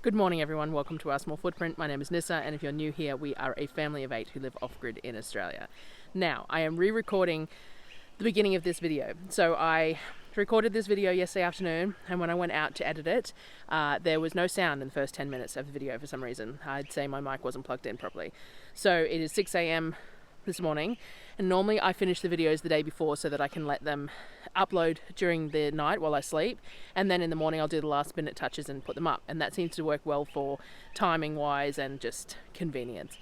Good morning everyone, welcome to our small footprint. My name is Nyssa, and if you're new here, we are a family of 8 who live off-grid in Australia. Now, I am re-recording the beginning of this video. So I recorded this video yesterday afternoon, and when I went out to edit it, there was no sound in the first 10 minutes of the video for some reason. I'd say my mic wasn't plugged in properly. So it is 6 a.m. this morning, and normally I finish the videos the day before so that I can let them upload during the night while I sleep, and then in the morning I'll do the last minute touches and put them up, and that seems to work well for timing wise and just convenience.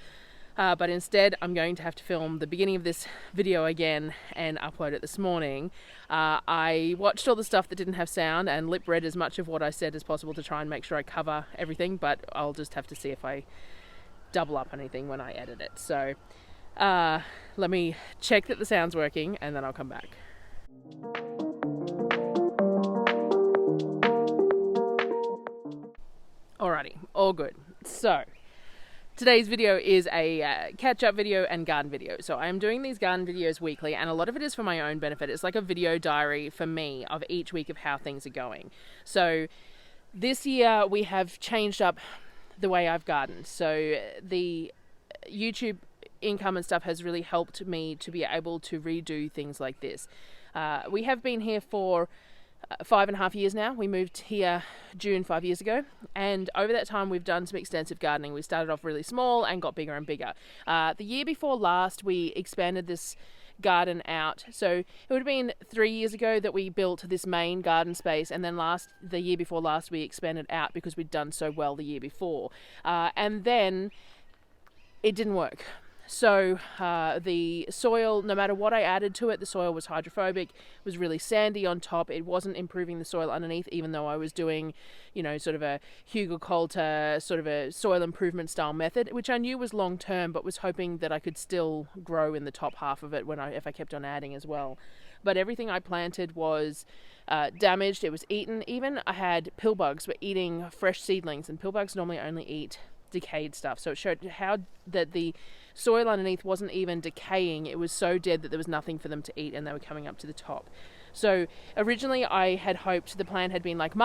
But instead I'm going to have to film the beginning of this video again and upload it this morning. I watched all the stuff that didn't have sound and lip read as much of what I said as possible to try and make sure I cover everything, but I'll just have to see if I double up anything when I edit it. So let me check that the sound's working and then I'll come back. Alrighty, all good. So today's video is a catch-up video and garden video. So I am doing these garden videos weekly, and a lot of it is for my own benefit. It's like a video diary for me of each week of how things are going. So this year we have changed up the way I've gardened. So the YouTube income and stuff has really helped me to be able to redo things like this. We have been here for 5.5 years now. We moved here June 5 years ago, and over that time we've done some extensive gardening. We started off really small and got bigger and bigger. The year before last we expanded this garden out, so it would have been 3 years ago that we built this main garden space, and then the year before last we expanded out because we'd done so well the year before, and then it didn't work. So the soil, no matter what I added to it, the soil was hydrophobic, was really sandy on top. It wasn't improving the soil underneath, even though I was doing, sort of a Hugo Coulter, sort of a soil improvement style method, which I knew was long term, but was hoping that I could still grow in the top half of it if I kept on adding as well. But everything I planted was damaged. It was eaten. Even I had pill bugs were eating fresh seedlings, and pill bugs normally only eat decayed stuff. So it showed how that the soil underneath wasn't even decaying. It was so dead that there was nothing for them to eat, and they were coming up to the top. So originally I had hoped the plan had been like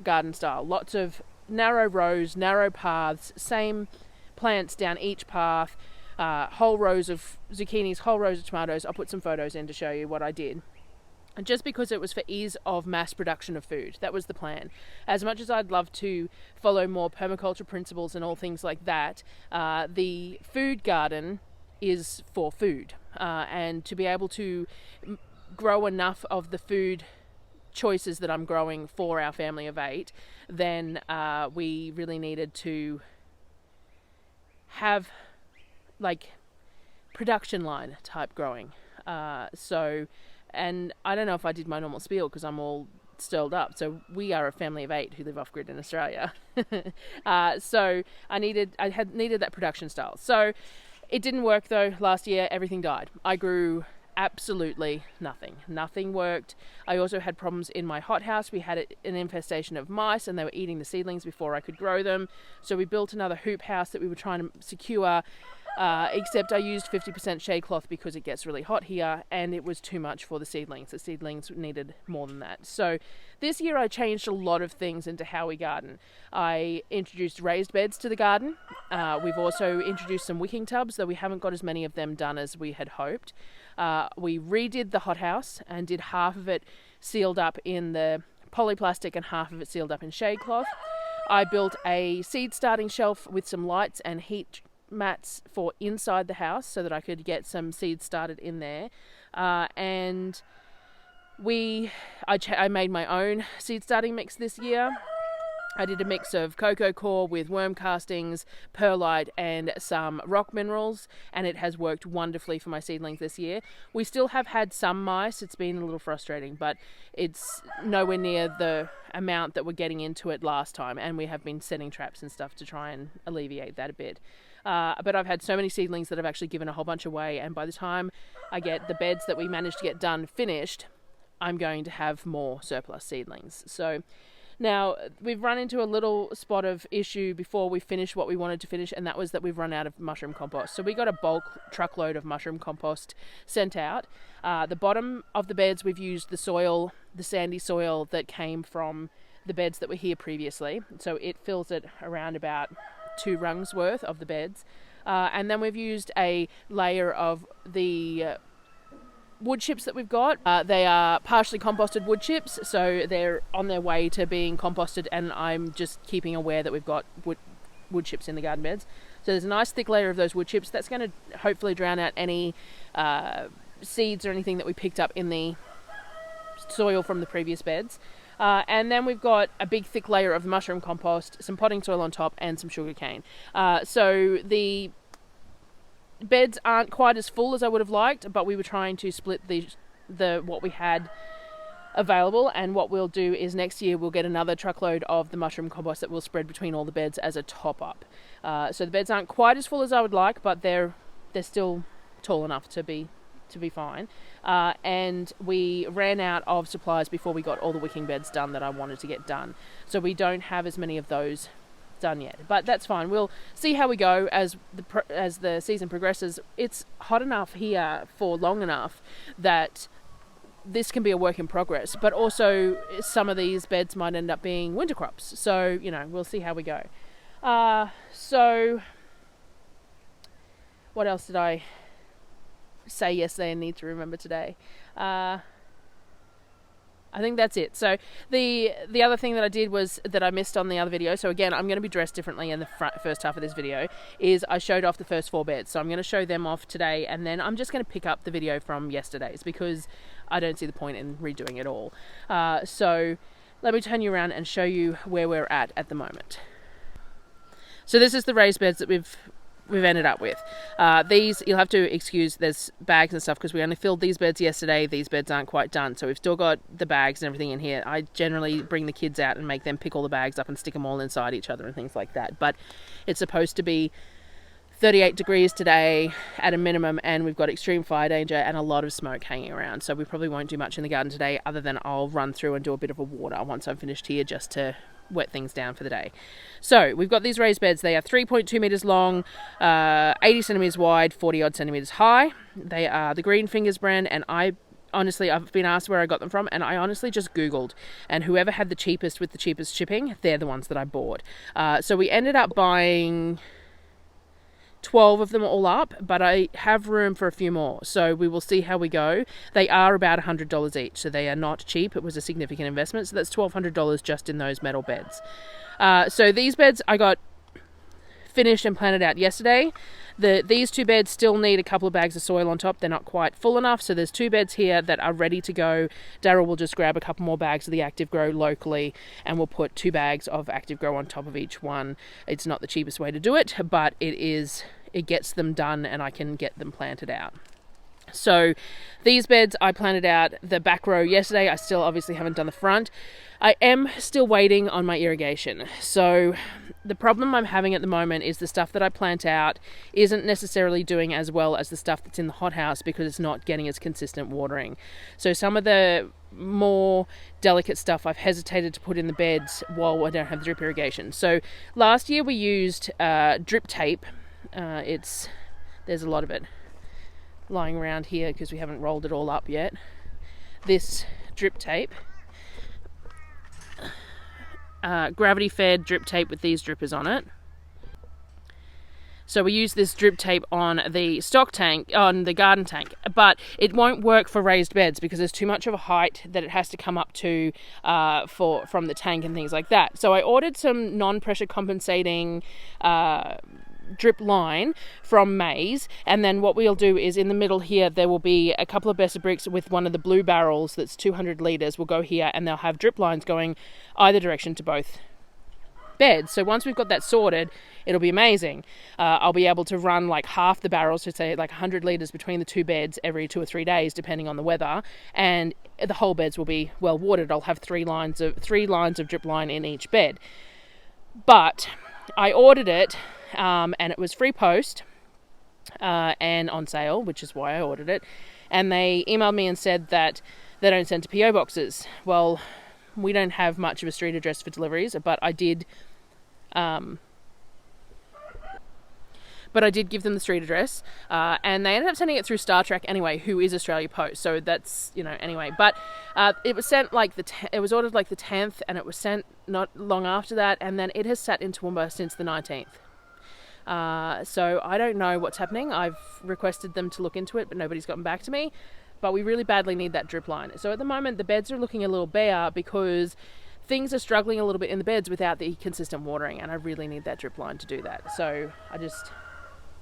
garden style, lots of narrow rows, narrow paths, same plants down each path, whole rows of zucchinis, whole rows of tomatoes. I'll put some photos in to show you what I did. And just because it was for ease of mass production of food. That was the plan. As much as I'd love to follow more permaculture principles and all things like that, the food garden is for food. And to be able to grow enough of the food choices that I'm growing for our family of 8, then we really needed to have like production line type growing. And I don't know if I did my normal spiel because I'm all stirred up. So we are a family of 8 who live off-grid in Australia. So I needed that production style. So it didn't work though. Last year, everything died. I grew absolutely nothing. Nothing worked. I also had problems in my hothouse. We had an infestation of mice, and they were eating the seedlings before I could grow them. So we built another hoop house that we were trying to secure. Except I used 50% shade cloth because it gets really hot here, and it was too much for the seedlings. The seedlings needed more than that. So this year I changed a lot of things into how we garden. I introduced raised beds to the garden. We've also introduced some wicking tubs, though we haven't got as many of them done as we had hoped. We redid the hothouse and did half of it sealed up in the polyplastic and half of it sealed up in shade cloth. I built a seed starting shelf with some lights and heat mats for inside the house so that I could get some seeds started in there, and I made my own seed starting mix this year. I did a mix of cocoa core with worm castings, perlite, and some rock minerals, and it has worked wonderfully for my seedlings this year. We still have had some mice. It's been a little frustrating, but it's nowhere near the amount that we're getting into it last time, and we have been setting traps and stuff to try and alleviate that a bit. But I've had so many seedlings that I've actually given a whole bunch away, and by the time I get the beds that we managed to get done finished, I'm going to have more surplus seedlings. So now we've run into a little spot of issue before we finished what we wanted to finish, and that was that we've run out of mushroom compost. So we got a bulk truckload of mushroom compost sent out. The bottom of the beds we've used the sandy soil that came from the beds that were here previously. So it fills it around about 2 rungs worth of the beds. And then we've used a layer of the wood chips that we've got. They are partially composted wood chips, so they're on their way to being composted, and I'm just keeping aware that we've got wood chips in the garden beds. So there's a nice thick layer of those wood chips. That's going to hopefully drown out any seeds or anything that we picked up in the soil from the previous beds. And then we've got a big thick layer of mushroom compost, some potting soil on top, and some sugarcane. So the beds aren't quite as full as I would have liked, but we were trying to split the what we had available, and what we'll do is next year we'll get another truckload of the mushroom compost that we'll spread between all the beds as a top up. So the beds aren't quite as full as I would like, but they're still tall enough to be fine. And we ran out of supplies before we got all the wicking beds done that I wanted to get done, so we don't have as many of those done yet, but that's fine. We'll see how we go as the season progresses. It's hot enough here for long enough that this can be a work in progress, but also some of these beds might end up being winter crops, so we'll see how we go. So what else did I say yesterday and need to remember today? I think that's it. So the other thing that I did was that I missed on the other video. So again, I'm going to be dressed differently in the first half of this video. Is I showed off the first 4 beds. So I'm going to show them off today, and then I'm just going to pick up the video from yesterday's because I don't see the point in redoing it all. So let me turn you around and show you where we're at the moment. So this is the raised beds that we've ended up with. These, you'll have to excuse, there's bags and stuff because we only filled these beds yesterday. These beds aren't quite done, so we've still got the bags and everything in here. I generally bring the kids out and make them pick all the bags up and stick them all inside each other and things like that, but it's supposed to be 38 degrees today at a minimum, and we've got extreme fire danger and a lot of smoke hanging around, so we probably won't do much in the garden today other than I'll run through and do a bit of a water once I'm finished here, just to wet things down for the day. So we've got these raised beds. They are 3.2 meters long, 80 centimeters wide, 40 odd centimeters high. They are the Green Fingers brand, and I've been asked where I got them from, and I honestly just Googled, and whoever had the cheapest with the cheapest shipping, they're the ones that I bought. So we ended up buying 12 of them all up, but I have room for a few more, so we will see how we go. They are about $100 each, so they are not cheap. It was a significant investment, so that's $1,200 just in those metal beds. So these beds I got finished and planted out yesterday. These 2 beds still need a couple of bags of soil on top. They're not quite full enough, so there's 2 beds here that are ready to go. Darryl will just grab a couple more bags of the Active Grow locally, and we'll put 2 bags of Active Grow on top of each one. It's not the cheapest way to do it, but it gets them done, and I can get them planted out. So these beds I planted out the back row yesterday. I still obviously haven't done the front. I am still waiting on my irrigation. So the problem I'm having at the moment is the stuff that I plant out isn't necessarily doing as well as the stuff that's in the hothouse because it's not getting as consistent watering. So some of the more delicate stuff I've hesitated to put in the beds while I don't have the drip irrigation. So last year we used drip tape. There's a lot of it lying around here because we haven't rolled it all up yet. This drip tape, gravity fed drip tape with these drippers on it. So we use this drip tape on the stock tank, on the garden tank, but it won't work for raised beds because there's too much of a height that it has to come up to from the tank and things like that. So I ordered some non-pressure compensating drip line from Maze, and then what we'll do is in the middle here there will be a couple of Besser bricks with one of the blue barrels that's 200 litres will go here, and they'll have drip lines going either direction to both beds. So once we've got that sorted, it'll be amazing. I'll be able to run like half the barrels, to say like 100 litres between the 2 beds every 2 or 3 days depending on the weather, and the whole beds will be well watered. I'll have 3 lines of drip line in each bed. But I ordered it and it was free post and on sale, which is why I ordered it, and they emailed me and said that they don't send to PO boxes. Well, we don't have much of a street address for deliveries, but I did but I did give them the street address, and they ended up sending it through Star Trek anyway, who is Australia Post, so that's, you know, anyway. But it was sent like it was ordered like the 10th, and it was sent not long after that, and then it has sat in Toowoomba since the 19th. So I don't know what's happening. I've requested them to look into it, but nobody's gotten back to me. But we really badly need that drip line. So at the moment, the beds are looking a little bare because things are struggling a little bit in the beds without the consistent watering, and I really need that drip line to do that. So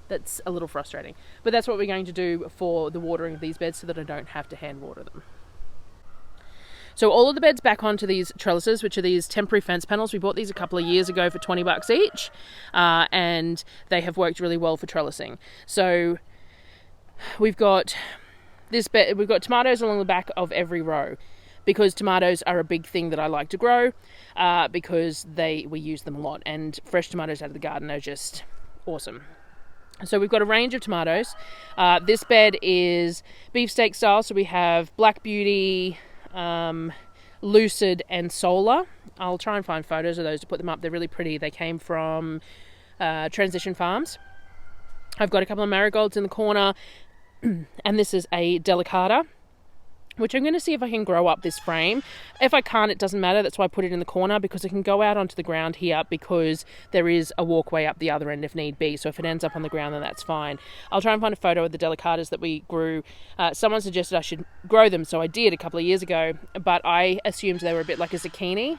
that's a little frustrating. But that's what we're going to do for the watering of these beds so that I don't have to hand water them. So all of the beds back onto these trellises, which are these temporary fence panels. We bought these a couple of years ago for $20 each, and they have worked really well for trellising. So we've got this bed, we've got tomatoes along the back of every row, because tomatoes are a big thing that I like to grow, because we use them a lot, and fresh tomatoes out of the garden are just awesome. So we've got a range of tomatoes. This bed is beefsteak style, so we have Black Beauty, Lucid and Solar. I'll try and find photos of those to put them up. They're really pretty. They came from Transition Farms. I've got a couple of marigolds in the corner, and this is a delicata, which I'm going to see if I can grow up this frame. If I can't, it doesn't matter. That's why I put it in the corner, because it can go out onto the ground here, because there is a walkway up the other end if need be. So if it ends up on the ground, then that's fine. I'll try and find a photo of the delicatas that we grew. Someone suggested I should grow them, so I did a couple of years ago, but I assumed they were a bit like a zucchini,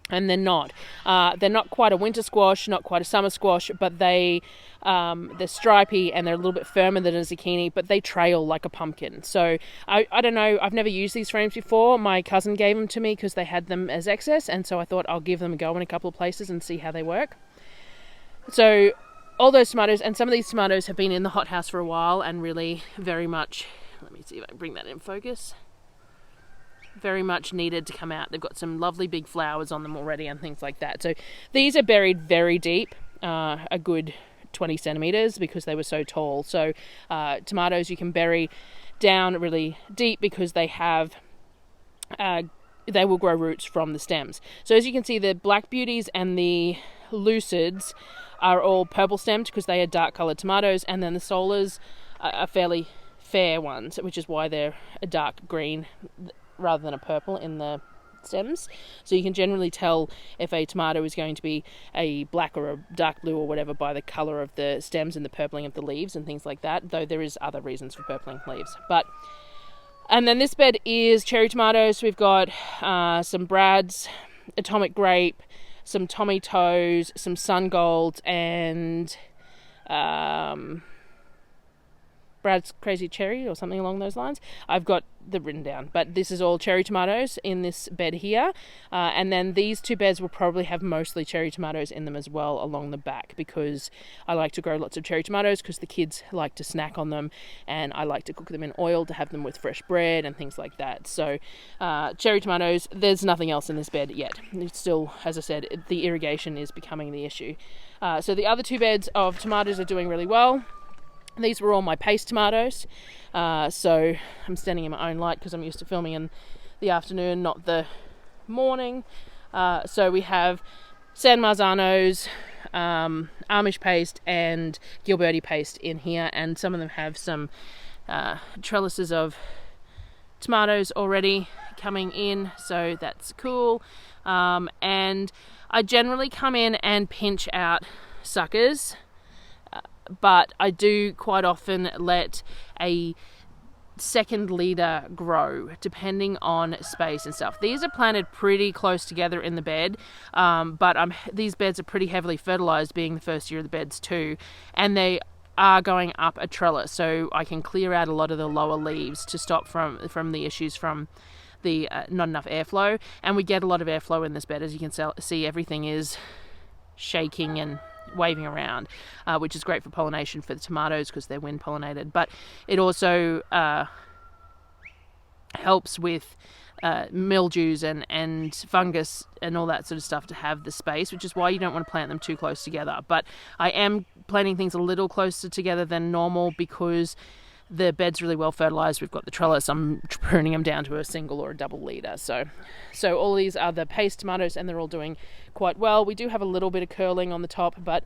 and they're not. They're not quite a winter squash, not quite a summer squash, but they're stripy and they're a little bit firmer than a zucchini, but they trail like a pumpkin. So I don't know, I've never used these frames before. My cousin gave them to me because they had them as excess, and so I thought I'll give them a go in a couple of places and see how they work. So all those tomatoes, and some of these tomatoes have been in the hothouse for a while and really very much, let me see if I can bring that in focus, very much needed to come out. They've got some lovely big flowers on them already and things like that. So these are buried very deep, a good 20 centimeters, because they were so tall. So tomatoes you can bury down really deep because they have they will grow roots from the stems. So as you can see, the Black Beauties and the Lucids are all purple stemmed because they are dark coloured tomatoes, and then the Solars are fairly fair ones, which is why they're a dark green rather than a purple in the stems. So you can generally tell if a tomato is going to be a black or a dark blue or whatever by the colour of the stems and the purpling of the leaves and things like that, though there is other reasons for purpling leaves. And then this bed is cherry tomatoes. We've got some Brad's Atomic Grape, some Tommy Toes, some Sun Golds, and Brad's Crazy Cherry or something along those lines. I've got them written down, but this is all cherry tomatoes in this bed here, and then these two beds will probably have mostly cherry tomatoes in them as well along the back, because I like to grow lots of cherry tomatoes because the kids like to snack on them, and I like to cook them in oil to have them with fresh bread and things like that. So cherry tomatoes, there's nothing else in this bed yet. It's still, as I said, the irrigation is becoming the issue. So the other two beds of tomatoes are doing really well. These were all my paste tomatoes, so I'm standing in my own light because I'm used to filming in the afternoon, not the morning. So we have San Marzanos, Amish paste and Gilberti paste in here, and some of them have some trellises of tomatoes already coming in, so that's cool. And I generally come in and pinch out suckers, but I do quite often let a second leader grow depending on space and stuff. These are planted pretty close together in the bed, but these beds are pretty heavily fertilized, being the first year of the beds too, and they are going up a trellis, so I can clear out a lot of the lower leaves to stop from the issues from the not enough airflow. And we get a lot of airflow in this bed. As you can see, everything is shaking and waving around, which is great for pollination for the tomatoes because they're wind pollinated, but it also helps with mildews and fungus and all that sort of stuff to have the space, which is why you don't want to plant them too close together. But I am planting things a little closer together than normal because the bed's really well fertilized. We've got the trellis. I'm pruning them down to a single or a double leader. So all these are the paste tomatoes, and they're all doing quite well. We do have a little bit of curling on the top, but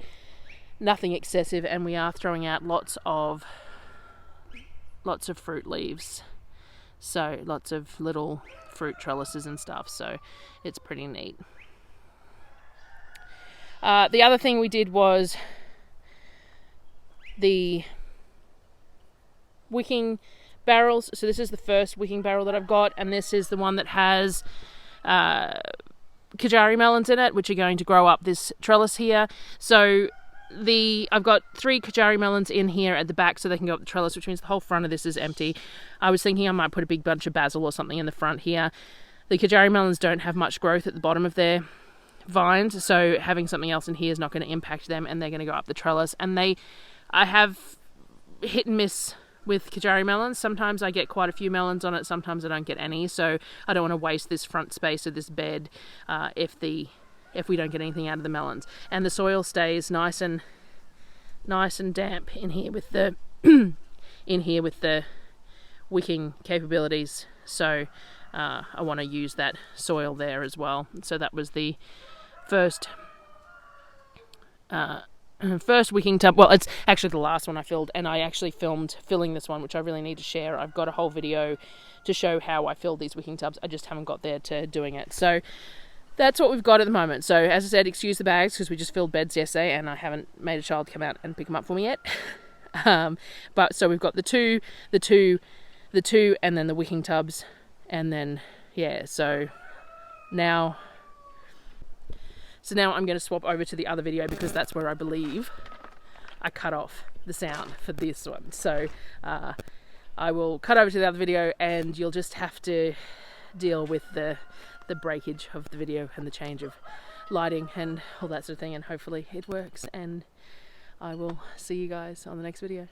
nothing excessive, and we are throwing out lots of fruit leaves, so lots of little fruit trellises and stuff, so it's pretty neat. The other thing we did was the wicking barrels. So this is the first wicking barrel that I've got, and this is the one that has Kajari melons in it, which are going to grow up this trellis here. So I've got 3 Kajari melons in here at the back so they can go up the trellis, which means the whole front of this is empty. I was thinking I might put a big bunch of basil or something in the front here. The Kajari melons don't have much growth at the bottom of their vines, so having something else in here is not going to impact them, and they're going to go up the trellis. And I have hit and miss with Kajari melons. Sometimes I get quite a few melons on it, sometimes I don't get any, so I don't want to waste this front space of this bed if we don't get anything out of the melons. And the soil stays nice and damp in here with the wicking capabilities, so I want to use that soil there as well. So that was the first wicking tub. Well, it's actually the last one I filled, and I actually filmed filling this one, which I really need to share. I've got a whole video to show how I filled these wicking tubs. I just haven't got there to doing it. So that's what we've got at the moment. So as I said, excuse the bags because we just filled beds yesterday and I haven't made a child come out and pick them up for me yet. But so we've got the two, and then the wicking tubs, and then yeah. So now I'm going to swap over to the other video because that's where I believe I cut off the sound for this one. So I will cut over to the other video, and you'll just have to deal with the breakage of the video and the change of lighting and all that sort of thing, and hopefully it works, and I will see you guys on the next video.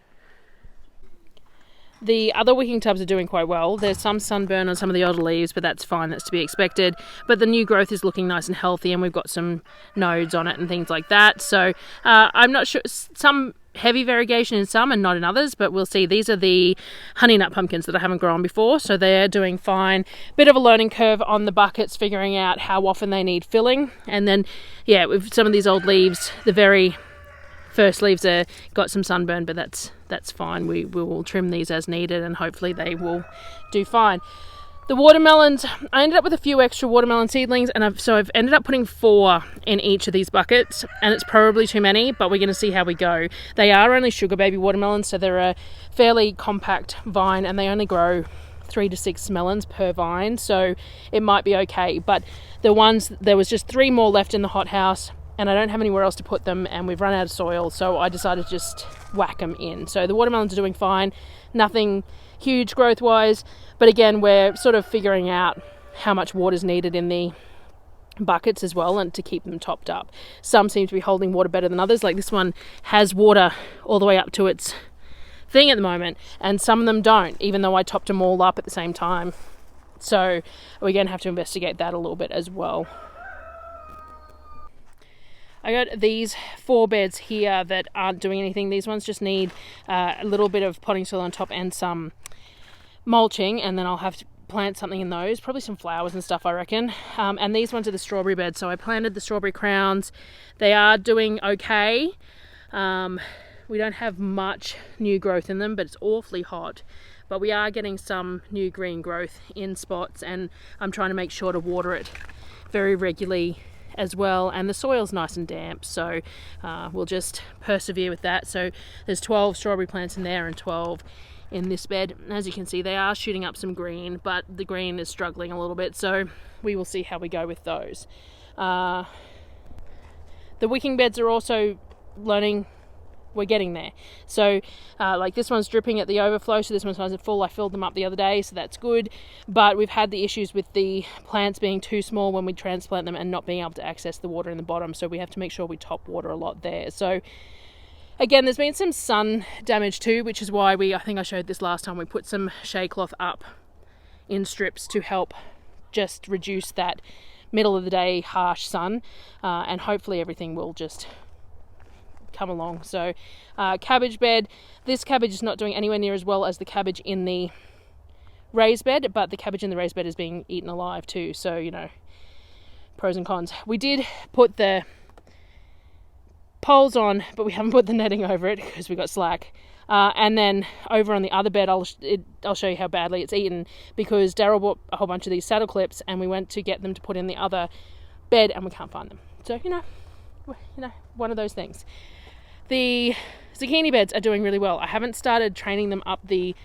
The other wicking tubs are doing quite well. There's some sunburn on some of the older leaves, but that's fine, that's to be expected. But the new growth is looking nice and healthy, and we've got some nodes on it and things like that. So I'm not sure, some heavy variegation in some and not in others, but we'll see. These are the honey nut pumpkins that I haven't grown before, so they're doing fine. Bit of a learning curve on the buckets, figuring out how often they need filling. And then, yeah, with some of these old leaves, the very first leaves are got some sunburn, but that's fine. We will trim these as needed, and hopefully they will do fine. The watermelons, I ended up with a few extra watermelon seedlings, and I've ended up putting 4 in each of these buckets, and it's probably too many, but we're going to see how we go. They are only sugar baby watermelons, so they're a fairly compact vine, and they only grow 3 to 6 melons per vine, so it might be okay. But there was just 3 more left in the hothouse, and I don't have anywhere else to put them, and we've run out of soil, so I decided to just whack them in. So the watermelons are doing fine, nothing huge growth-wise, but again, we're sort of figuring out how much water is needed in the buckets as well, and to keep them topped up. Some seem to be holding water better than others, like this one has water all the way up to its thing at the moment, and some of them don't, even though I topped them all up at the same time. So we're going to have to investigate that a little bit as well. I got these 4 beds here that aren't doing anything. These ones just need a little bit of potting soil on top and some mulching, and then I'll have to plant something in those, probably some flowers and stuff, I reckon. And these ones are the strawberry beds, so I planted the strawberry crowns. They are doing okay. We don't have much new growth in them, but it's awfully hot. But we are getting some new green growth in spots, and I'm trying to make sure to water it very regularly as well, and the soil's nice and damp, so we'll just persevere with that. So there's 12 strawberry plants in there and 12 in this bed. As you can see, they are shooting up some green, but the green is struggling a little bit, so we will see how we go with those. The wicking beds are also learning. We're getting there. So like this one's dripping at the overflow, so this one's nice and full. I filled them up the other day, so that's good. But we've had the issues with the plants being too small when we transplant them and not being able to access the water in the bottom, so we have to make sure we top water a lot there. So again, there's been some sun damage too, which is why I think I showed this last time, we put some shade cloth up in strips to help just reduce that middle of the day harsh sun, and hopefully everything will just come along. So cabbage bed, this cabbage is not doing anywhere near as well as the cabbage in the raised bed, but the cabbage in the raised bed is being eaten alive too, so you know, pros and cons. We did put the poles on, but we haven't put the netting over it because we got slack. And then over on the other bed, I'll show you how badly it's eaten, because Darryl bought a whole bunch of these saddle clips and we went to get them to put in the other bed and we can't find them. So, you know, one of those things. The zucchini beds are doing really well. I haven't started training them up the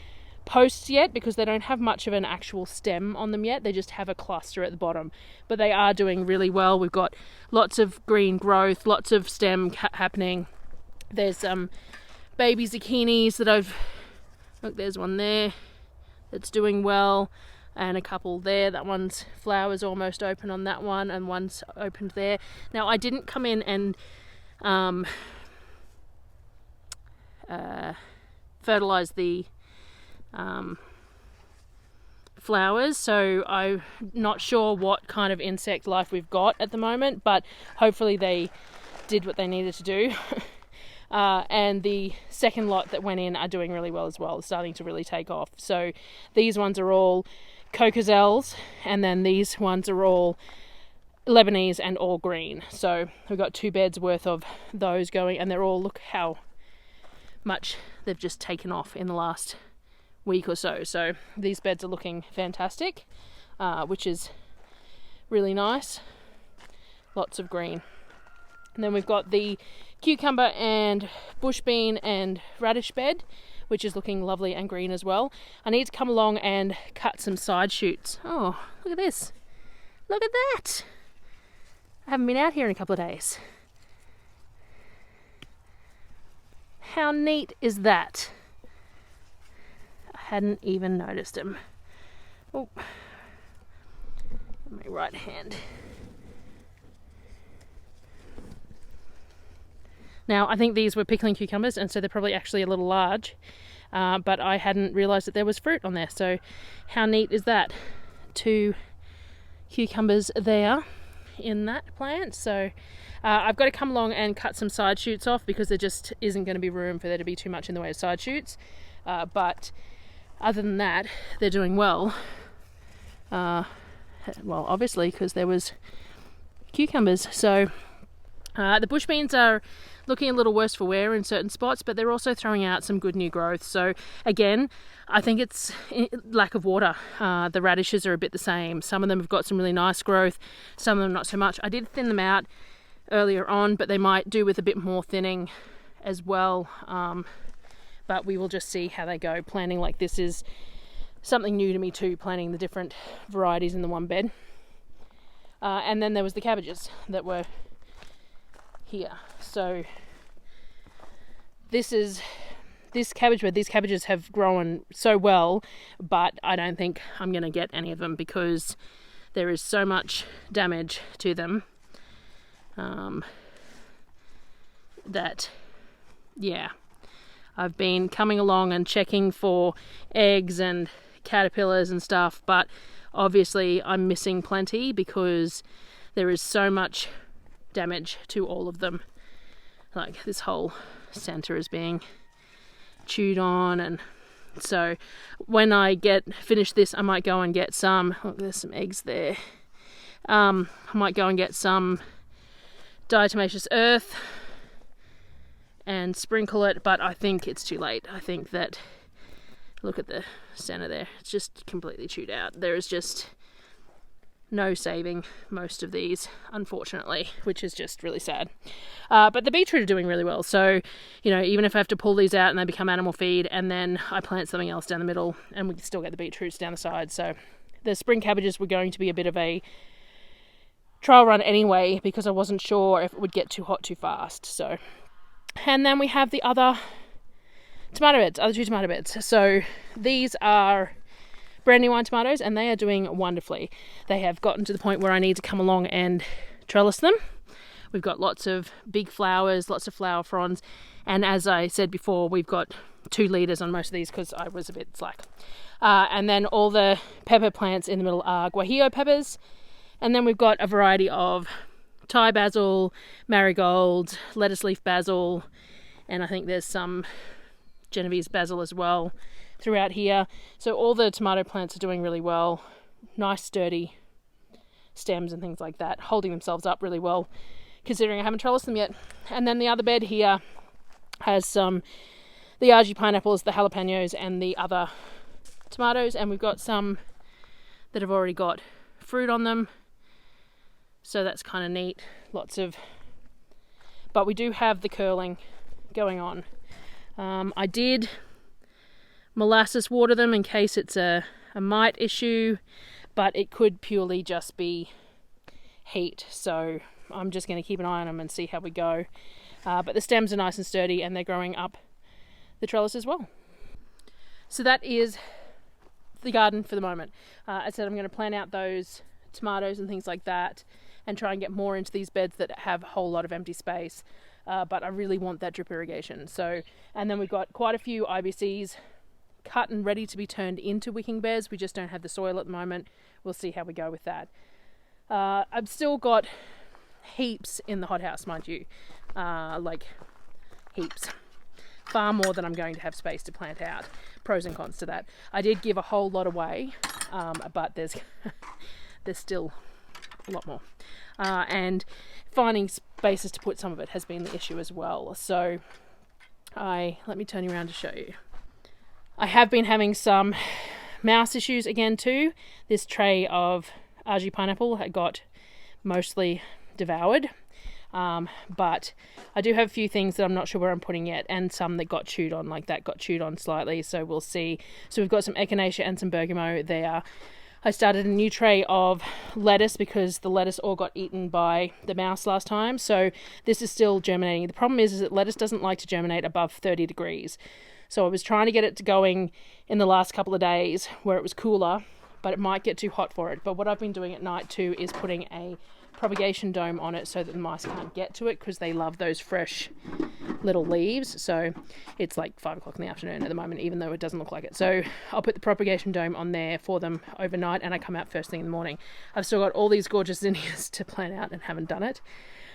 posts yet because they don't have much of an actual stem on them yet. They just have a cluster at the bottom, but they are doing really well. We've got lots of green growth, lots of stem happening. There's baby zucchinis that look, there's one there that's doing well, and a couple there. That one's flowers almost open on that one, and one's opened there. Now, I didn't come in and fertilize the flowers, so I'm not sure what kind of insect life we've got at the moment, but hopefully they did what they needed to do. And the second lot that went in are doing really well as well, starting to really take off. So these ones are all cocozelles, and then these ones are all Lebanese and all green. So we've got 2 beds worth of those going, and they're all, look how much they've just taken off in the last week or so. So these beds are looking fantastic, which is really nice. Lots of green. And then we've got the cucumber and bush bean and radish bed, which is looking lovely and green as well. I need to come along and cut some side shoots. Oh, look at this. Look at that. I haven't been out here in a couple of days. How neat is that? I hadn't even noticed them. Oh, my right hand. Now, I think these were pickling cucumbers, and so they're probably actually a little large, but I hadn't realised that there was fruit on there. So how neat is that? 2 cucumbers there in that plant. So I've got to come along and cut some side shoots off, because there just isn't going to be room for there to be too much in the way of side shoots. But other than that, they're doing well. Well, obviously, because there was cucumbers. So the bush beans are looking a little worse for wear in certain spots, but they're also throwing out some good new growth. So again, I think it's lack of water. The radishes are a bit the same. Some of them have got some really nice growth, some of them not so much. I did thin them out earlier on, but they might do with a bit more thinning as well. But we will just see how they go. Planting like this is something new to me too, planting the different varieties in the one bed. And then there was the cabbages that were here. So this cabbage bed, these cabbages have grown so well, but I don't think I'm going to get any of them because there is so much damage to them that, yeah, I've been coming along and checking for eggs and caterpillars and stuff, but obviously I'm missing plenty because there is so much damage to all of them. Like this whole center is being chewed on, and so when I finish this, I might go and get some, look, there's some eggs there. I might go and get some diatomaceous earth and sprinkle it, but I think it's too late. I think that, look at the center there, it's just completely chewed out. There is just no saving most of these, unfortunately, which is just really sad. But the beetroot are doing really well. So, you know, even if I have to pull these out and they become animal feed, and then I plant something else down the middle, and we can still get the beetroots down the side. So the spring cabbages were going to be a bit of a trial run anyway, because I wasn't sure if it would get too hot too fast. So, and then we have the other tomato beds, other 2 tomato beds. So these are brand new wine tomatoes, and they are doing wonderfully. They have gotten to the point where I need to come along and trellis them. We've got lots of big flowers, lots of flower fronds, and as I said before, we've got 2 litres on most of these because I was a bit slack. And then all the pepper plants in the middle are guajillo peppers, and then we've got a variety of Thai basil, marigold, lettuce leaf basil, and I think there's some Genovese basil as well throughout here. So all the tomato plants are doing really well. Nice sturdy stems and things like that, holding themselves up really well considering I haven't trellised them yet. And then the other bed here has the Argy pineapples, the jalapenos, and the other tomatoes, and we've got some that have already got fruit on them, so that's kind of neat. But we do have the curling going on. I did molasses water them in case it's a mite issue, but it could purely just be heat, so I'm just going to keep an eye on them and see how we go. But the stems are nice and sturdy, and they're growing up the trellis as well. So that is the garden for the moment. I said I'm going to plan out those tomatoes and things like that and try and get more into these beds that have a whole lot of empty space, but I really want that drip irrigation. So, and then we've got quite a few IBCs cut and ready to be turned into wicking beds. We just don't have the soil at the moment. We'll see how we go with that. I've still got heaps in the hothouse, mind you, like heaps. Far more than I'm going to have space to plant out. Pros and cons to that. I did give a whole lot away, but there's still a lot more. And finding spaces to put some of it has been the issue as well. So let me turn you around to show you. I have been having some mouse issues again too. This tray of Argy pineapple had got mostly devoured. But I do have a few things that I'm not sure where I'm putting yet, and some that got chewed on, like that got chewed on slightly, so we'll see. So we've got some echinacea and some bergamot there. I started a new tray of lettuce because the lettuce all got eaten by the mouse last time, so this is still germinating. The problem is that lettuce doesn't like to germinate above 30 degrees. So I was trying to get it going in the last couple of days where it was cooler, but it might get too hot for it. But what I've been doing at night too is putting a propagation dome on it so that the mice can't get to it because they love those fresh little leaves. So it's like 5 o'clock in the afternoon at the moment, even though it doesn't look like it. So I'll put the propagation dome on there for them overnight, and I come out first thing in the morning. I've still got all these gorgeous zinnias to plant out and haven't done it.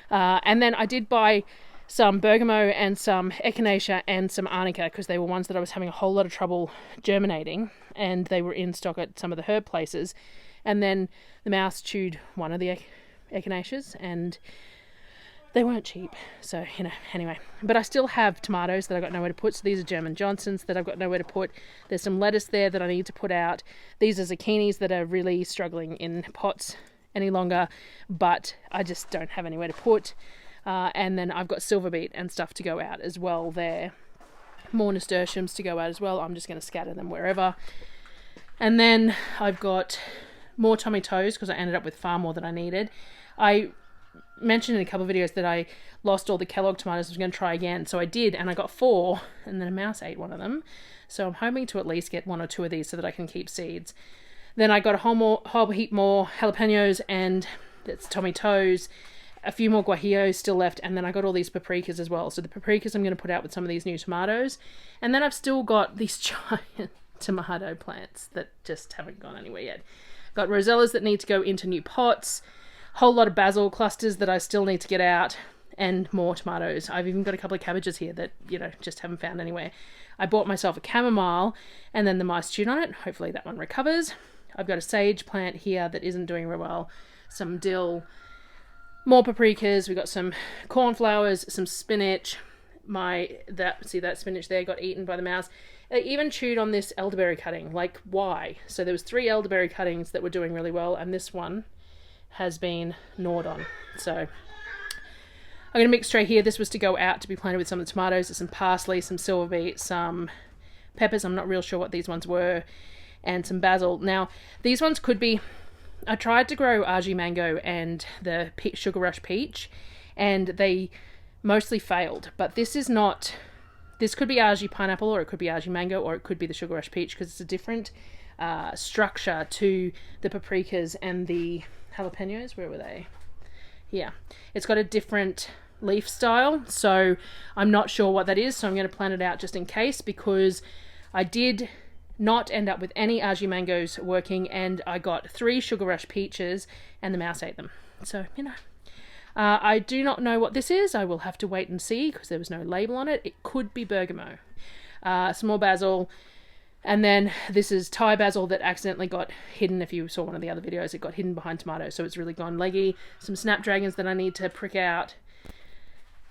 And then I did buy some bergamot and some echinacea and some arnica because they were ones that I was having a whole lot of trouble germinating, and they were in stock at some of the herb places. And then the mouse chewed one of the echinaceas, and they weren't cheap, so anyway. But I still have tomatoes that I've got nowhere to put. So these are German Johnsons that I've got nowhere to put. There's some lettuce there that I need to put out. These are zucchinis that are really struggling in pots any longer, but I just don't have anywhere to put. And then I've got silver beet and stuff to go out as well there. More nasturtiums to go out as well. I'm just going to scatter them wherever. And then I've got more tomatoes because I ended up with far more than I needed. I mentioned in a couple of videos that I lost all the Kellogg tomatoes. I was going to try again, so I did, and I got 4, and then a mouse ate one of them. So I'm hoping to at least get 1 or 2 of these so that I can keep seeds. Then I got a whole heap more jalapenos, and that's tomatoes, a few more guajillos still left, and then I got all these paprikas as well. So the paprikas I'm going to put out with some of these new tomatoes, and then I've still got these giant tomato plants that just haven't gone anywhere yet. Got rosellas that need to go into new pots, whole lot of basil clusters that I still need to get out, and more tomatoes. I've even got a couple of cabbages here that, just haven't found anywhere. I bought myself a chamomile, and then the mice chewed on it. Hopefully that one recovers. I've got a sage plant here that isn't doing very well, some dill, more paprikas. We've got some cornflowers, some spinach. That spinach there got eaten by the mouse. They even chewed on this elderberry cutting. Like, why? So there was 3 elderberry cuttings that were doing really well, and this one has been gnawed on. So I'm going to mix tray here. This was to go out to be planted with some of the tomatoes. There's some parsley, some silver beet, some peppers. I'm not real sure what these ones were, and some basil. Now, these ones could be... I tried to grow Argy mango and the sugar rush peach, and they mostly failed. But this is not... This could be Argy pineapple, or it could be Argy mango, or it could be the sugar rush peach, because it's a different structure to the paprikas and the jalapenos. Where were they? Yeah. It's got a different leaf style, so I'm not sure what that is, so I'm going to plant it out just in case, because I did not end up with any Argy mangoes working, and I got 3 sugar rush peaches, and the mouse ate them. So, I do not know what this is. I will have to wait and see because there was no label on it. It could be bergamot. Some more basil, And then this is Thai basil that accidentally got hidden. If you saw one of the other videos, it got hidden behind tomatoes, so it's really gone leggy. Some snapdragons that I need to prick out.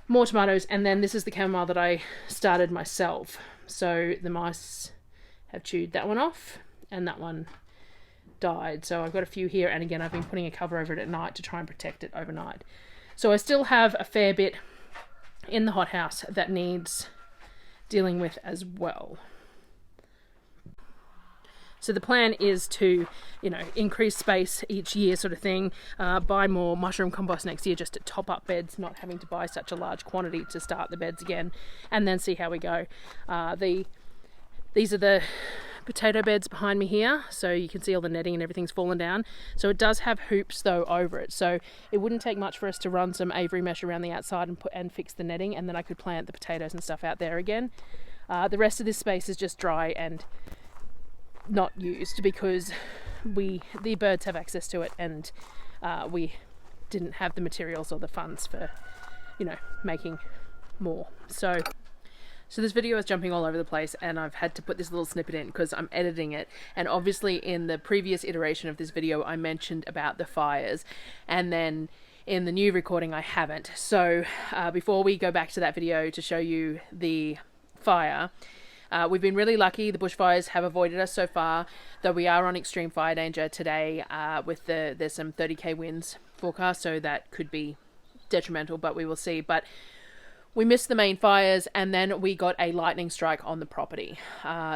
More tomatoes, and then this is the chamomile that I started myself. So the mice have chewed that one off, and that one died. So I've got a few here, and again, I've been putting a cover over it at night to try and protect it overnight. So I still have a fair bit in the hothouse that needs dealing with as well. So the plan is to, you know, increase space each year sort of thing, buy more mushroom compost next year just to top up beds, not having to buy such a large quantity to start the beds again, and then see how we go. These are the potato beds behind me here, so you can see all the netting and everything's fallen down. So it does have hoops though over it, so it wouldn't take much for us to run some Avery mesh around the outside and fix the netting, and then I could plant the potatoes and stuff out there again. The rest of this space is just dry and not used because the birds have access to it, and we didn't have the materials or the funds for, you know, making more. So this video is jumping all over the place, and I've had to put this little snippet in because I'm editing it. And obviously in the previous iteration of this video I mentioned about the fires, and then in the new recording I haven't. So before we go back to that video to show you the fire, we've been really lucky. The bushfires have avoided us so far, though we are on extreme fire danger today with there's some 30k winds forecast, so that could be detrimental, but we will see. But we missed the main fires, and then we got a lightning strike on the property.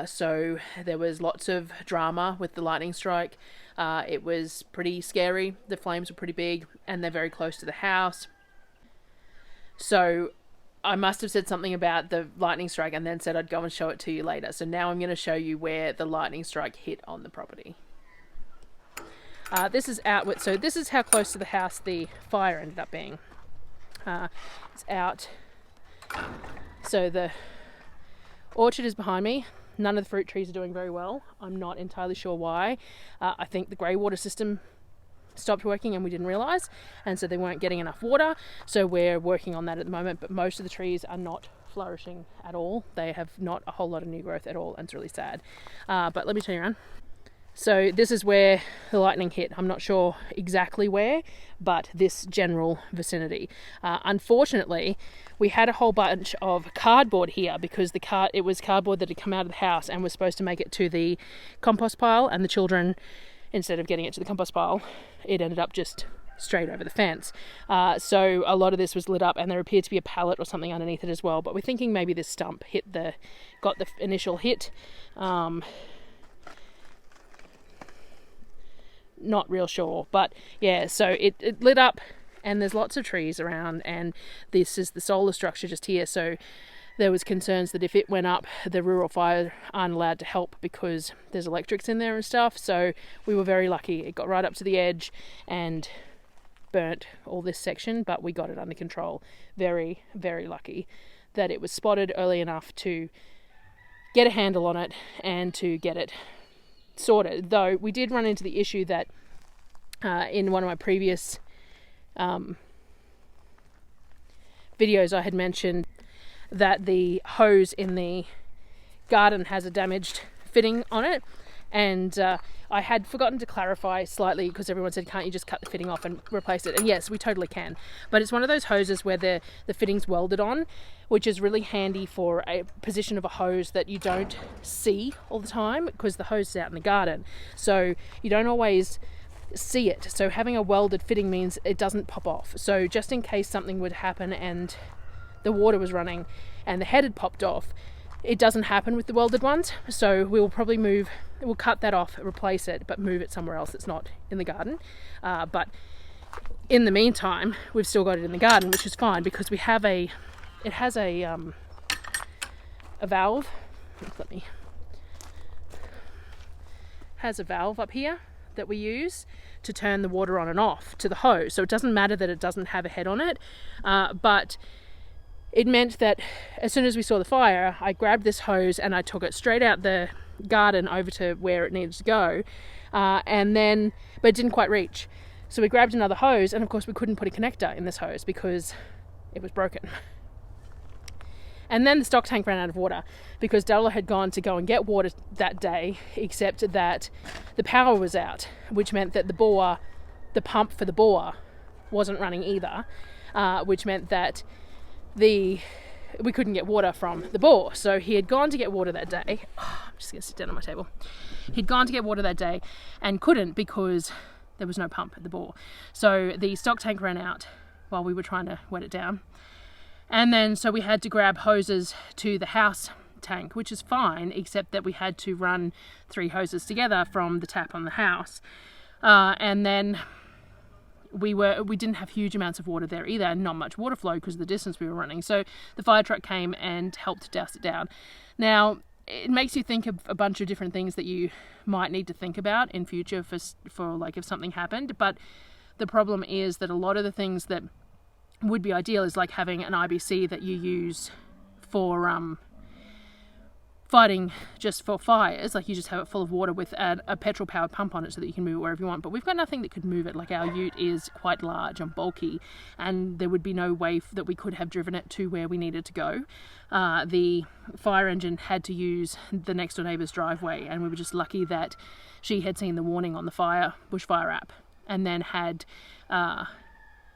So there was lots of drama with the lightning strike. It was pretty scary. The flames were pretty big, and they're very close to the house. So I must have said something about the lightning strike and then said I'd go and show it to you later. So now I'm going to show you where the lightning strike hit on the property. This is outward, so this is how close to the house the fire ended up being. It's out. So the orchard is behind me. None of the fruit trees are doing very well. I'm not entirely sure why. I think the grey water system stopped working and we didn't realise, and so they weren't getting enough water, so we're working on that at the moment. But most of the trees are not flourishing at all. They have not a whole lot of new growth at all, and it's really sad. But let me turn you around. So this is where the lightning hit. I'm not sure exactly where, but this general vicinity. Unfortunately, we had a whole bunch of cardboard here because it was cardboard that had come out of the house and was supposed to make it to the compost pile, and the children, instead of getting it to the compost pile, it ended up just straight over the fence. So a lot of this was lit up, and there appeared to be a pallet or something underneath it as well. But we're thinking maybe this stump got the initial hit. Not real sure, but yeah, so it lit up, and there's lots of trees around, and this is the solar structure just here. So there was concerns that if it went up, the rural fire aren't allowed to help because there's electrics in there and stuff. So we were very lucky. It got right up to the edge and burnt all this section, but we got it under control. Very, very lucky that it was spotted early enough to get a handle on it and to get it sorted. Though we did run into the issue that in one of my previous videos I had mentioned that the hose in the garden has a damaged fitting on it, and I had forgotten to clarify slightly because everyone said, can't you just cut the fitting off and replace it? And yes, we totally can, but it's one of those hoses where the fitting's welded on, which is really handy for a position of a hose that you don't see all the time because the hose is out in the garden, so you don't always see it. So having a welded fitting means it doesn't pop off. So just in case something would happen and the water was running and the head had popped off, it doesn't happen with the welded ones. So we'll cut that off, replace it, but move it somewhere else that's not in the garden. But in the meantime, we've still got it in the garden, which is fine because it has a valve. Has a valve up here that we use to turn the water on and off to the hose. So it doesn't matter that it doesn't have a head on it, but it meant that as soon as we saw the fire, I grabbed this hose and I took it straight out the garden over to where it needed to go, but it didn't quite reach. So we grabbed another hose, and of course we couldn't put a connector in this hose because it was broken. And then the stock tank ran out of water because Darryl had gone to go and get water that day, except that the power was out, which meant that the pump for the bore wasn't running either, which meant that we couldn't get water from the bore. So he had gone to get water that day. I'm just going to sit down on my table. He'd gone to get water that day and couldn't because there was no pump at the bore. So the stock tank ran out while we were trying to wet it down. And then so we had to grab hoses to the house tank, which is fine, except that we had to run 3 hoses together from the tap on the house. And then we didn't have huge amounts of water there either, and not much water flow because of the distance we were running. So the fire truck came and helped douse it down. Now, it makes you think of a bunch of different things that you might need to think about in future for like if something happened. But the problem is that a lot of the things that would be ideal is like having an IBC that you use for fighting just for fires, like you just have it full of water with a petrol powered pump on it so that you can move it wherever you want. But we've got nothing that could move it. Like our ute is quite large and bulky, and there would be no way that we could have driven it to where we needed to go. The fire engine had to use the next door neighbour's driveway, and we were just lucky that she had seen the warning on the Bushfire app and then had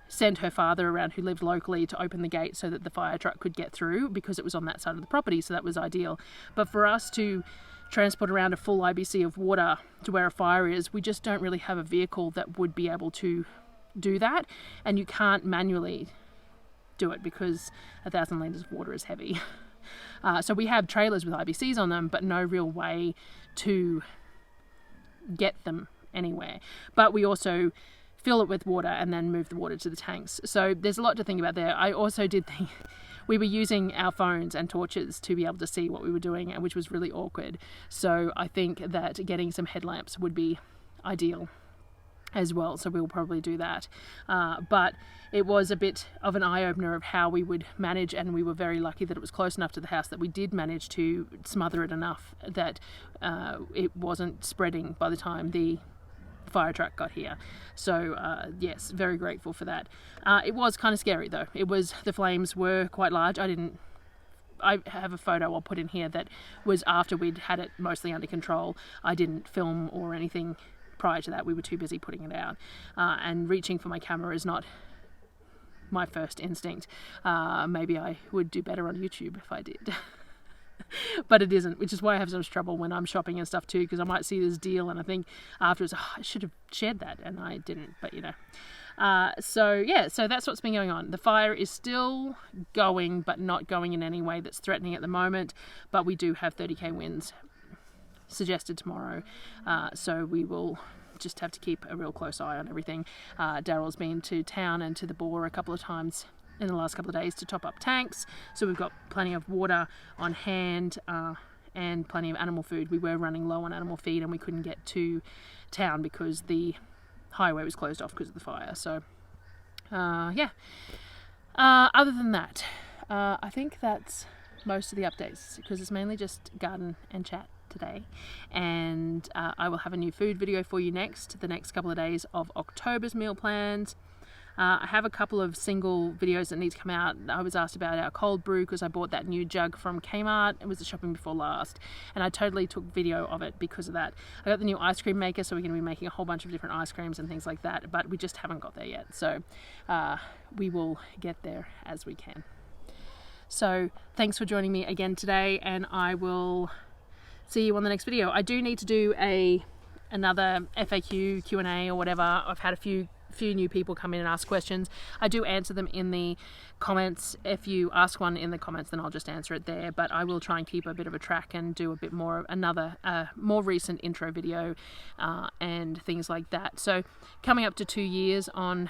sent her father around who lived locally to open the gate so that the fire truck could get through because it was on that side of the property, so that was ideal. But for us to transport around a full IBC of water to where a fire is, we just don't really have a vehicle that would be able to do that, and you can't manually do it because 1,000 litres of water is heavy. So we have trailers with IBCs on them, but no real way to get them anywhere. But we also fill it with water and then move the water to the tanks. So there's a lot to think about there. I also did think we were using our phones and torches to be able to see what we were doing, which was really awkward. So I think that getting some headlamps would be ideal as well. So we'll probably do that. But it was a bit of an eye-opener of how we would manage, and we were very lucky that it was close enough to the house that we did manage to smother it enough that it wasn't spreading by the time the fire truck got here. So yes, very grateful for that. It was kind of scary though. The flames were quite large. I have a photo I'll put in here that was after we'd had it mostly under control. I didn't film or anything prior to that. We were too busy putting it out, and reaching for my camera is not my first instinct. Maybe I would do better on YouTube if I did. But it isn't, which is why I have so much trouble when I'm shopping and stuff too, because I might see this deal and I think afterwards, I should have shared that, and I didn't, but you know. So yeah, so that's what's been going on. The fire is still going, but not going in any way that's threatening at the moment, but we do have 30k winds suggested tomorrow, so we will just have to keep a real close eye on everything. Darryl's been to town and to the bore a couple of times in the last couple of days to top up tanks, so we've got plenty of water on hand and plenty of animal food. We were running low on animal feed and we couldn't get to town because the highway was closed off because of the fire. So yeah, other than that, I think that's most of the updates, because it's mainly just garden and chat today, and I will have a new food video for you the next couple of days of October's meal plans. I have a couple of single videos that need to come out. I was asked about our cold brew because I bought that new jug from Kmart. It was the shopping before last, and I totally took video of it because of that. I got the new ice cream maker, so we're going to be making a whole bunch of different ice creams and things like that, but we just haven't got there yet. So we will get there as we can. So thanks for joining me again today, and I will see you on the next video. I do need to do another FAQ Q&A or whatever. I've had a few new people come in and ask questions. I do answer them in the comments. If you ask one in the comments, then I'll just answer it there, but I will try and keep a bit of a track and do a bit more, another more recent intro video and things like that. So coming up to 2 years on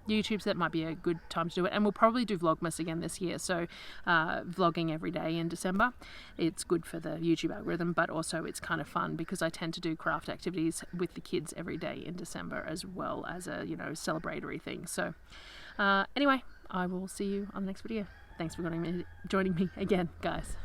YouTube, so that might be a good time to do it. And we'll probably do Vlogmas again this year, so vlogging every day in December. It's good for the YouTube algorithm, but also it's kind of fun because I tend to do craft activities with the kids every day in December, as well as a, you know, celebratory thing. So anyway, I will see you on the next video. Thanks for joining me again, guys.